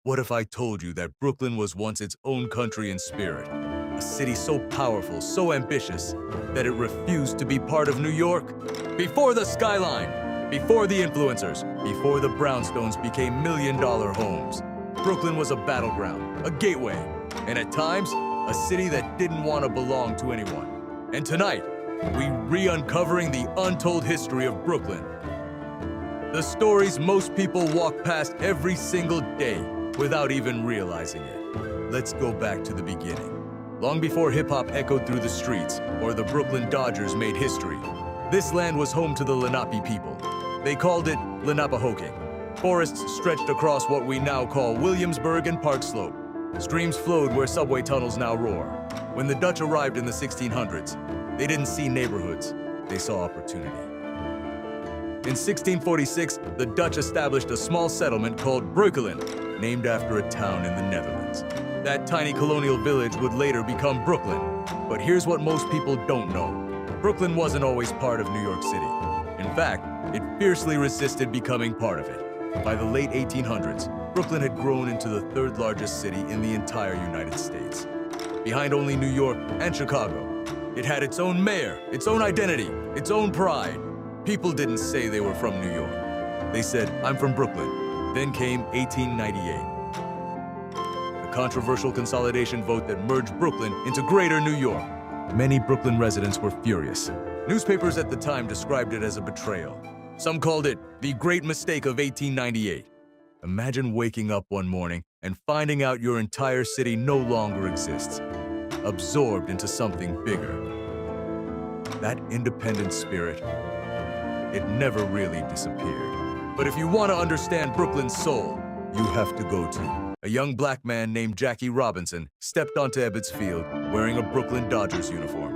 What if I told you that Brooklyn was once its own country in spirit? A city so powerful, so ambitious, that it refused to be part of New York? Before the skyline, before the influencers, before the brownstones became million-dollar homes, Brooklyn was a battleground, a gateway, and at times, a city that didn't want to belong to anyone. And tonight, we re-uncovering the untold history of Brooklyn. The stories most people walk past every single day without even realizing it. Let's go back to the beginning. Long before hip-hop echoed through the streets or the Brooklyn Dodgers made history, this land was home to the Lenape people. They called it Lenapehoking. Forests stretched across what we now call Williamsburg and Park Slope. Streams flowed where subway tunnels now roar. When the Dutch arrived in the 1600s, they didn't see neighborhoods, they saw opportunity. In 1646, the Dutch established a small settlement called Breukelen, named after a town in the Netherlands. That tiny colonial village would later become Brooklyn. But here's what most people don't know. Brooklyn wasn't always part of New York City. In fact, it fiercely resisted becoming part of it. By the late 1800s, Brooklyn had grown into the third largest city in the entire United States. Behind only New York and Chicago, it had its own mayor, its own identity, its own pride. People didn't say they were from New York. They said, "I'm from Brooklyn." Then came 1898. The controversial consolidation vote that merged Brooklyn into Greater New York. Many Brooklyn residents were furious. Newspapers at the time described it as a betrayal. Some called it the great mistake of 1898. Imagine waking up one morning and finding out your entire city no longer exists, absorbed into something bigger. That independent spirit, it never really disappeared. But if you want to understand Brooklyn's soul, you have to go to. A young black man named Jackie Robinson stepped onto Ebbets Field wearing a Brooklyn Dodgers uniform.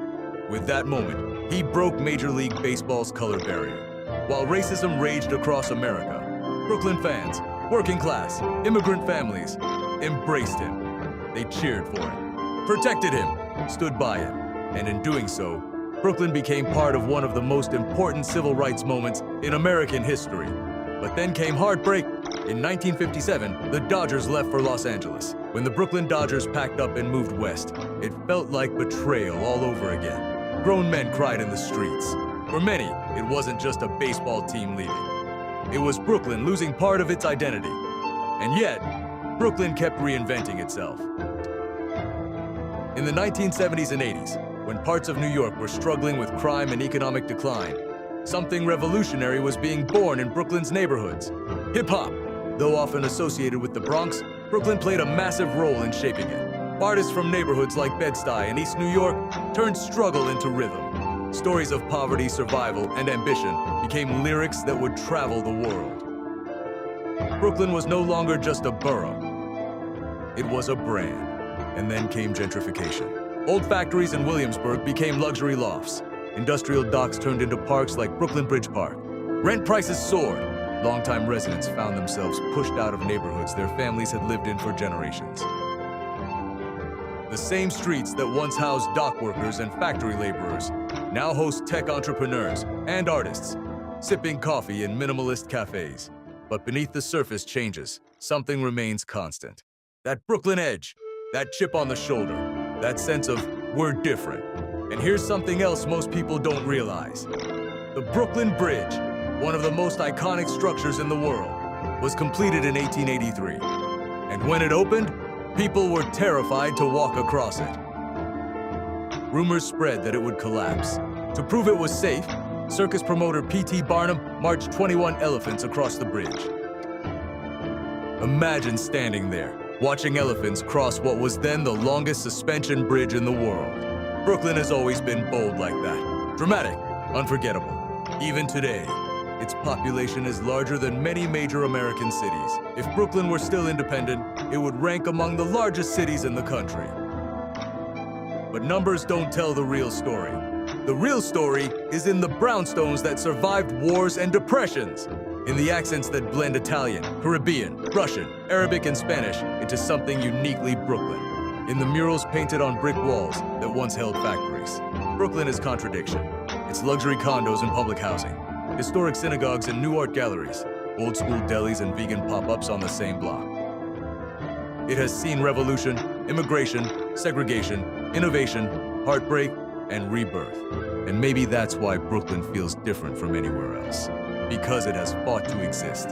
With that moment, he broke Major League Baseball's color barrier. While racism raged across America, Brooklyn fans, working class, immigrant families, embraced him. They cheered for him, protected him, stood by him, and in doing so, Brooklyn became part of one of the most important civil rights moments in American history. But then came heartbreak. In 1957, the Dodgers left for Los Angeles. When the Brooklyn Dodgers packed up and moved west, it felt like betrayal all over again. Grown men cried in the streets. For many, it wasn't just a baseball team leaving. It was Brooklyn losing part of its identity. And yet, Brooklyn kept reinventing itself. In the 1970s and 80s, when parts of New York were struggling with crime and economic decline, something revolutionary was being born in Brooklyn's neighborhoods. Hip-hop. Though often associated with the Bronx, Brooklyn played a massive role in shaping it. Artists from neighborhoods like Bed-Stuy and East New York turned struggle into rhythm. Stories of poverty, survival, and ambition became lyrics that would travel the world. Brooklyn was no longer just a borough. It was a brand. And then came gentrification. Old factories in Williamsburg became luxury lofts. Industrial docks turned into parks like Brooklyn Bridge Park. Rent prices soared. Longtime residents found themselves pushed out of neighborhoods their families had lived in for generations. The same streets that once housed dock workers and factory laborers now host tech entrepreneurs and artists, sipping coffee in minimalist cafes. But beneath the surface changes, something remains constant. That Brooklyn edge, that chip on the shoulder, that sense of we're different. And here's something else most people don't realize. The Brooklyn Bridge, one of the most iconic structures in the world, was completed in 1883. And when it opened, people were terrified to walk across it. Rumors spread that it would collapse. To prove it was safe, circus promoter P.T. Barnum marched 21 elephants across the bridge. Imagine standing there, watching elephants cross what was then the longest suspension bridge in the world. Brooklyn has always been bold like that. Dramatic, unforgettable. Even today, its population is larger than many major American cities. If Brooklyn were still independent, it would rank among the largest cities in the country. But numbers don't tell the real story. The real story is in the brownstones that survived wars and depressions, in the accents that blend Italian, Caribbean, Russian, Arabic, and Spanish into something uniquely Brooklyn, in the murals painted on brick walls that once held factories. Brooklyn is contradiction. It's luxury condos and public housing, historic synagogues and new art galleries, old school delis and vegan pop-ups on the same block. It has seen revolution, immigration, segregation, innovation, heartbreak, and rebirth. And maybe that's why Brooklyn feels different from anywhere else. Because it has fought to exist.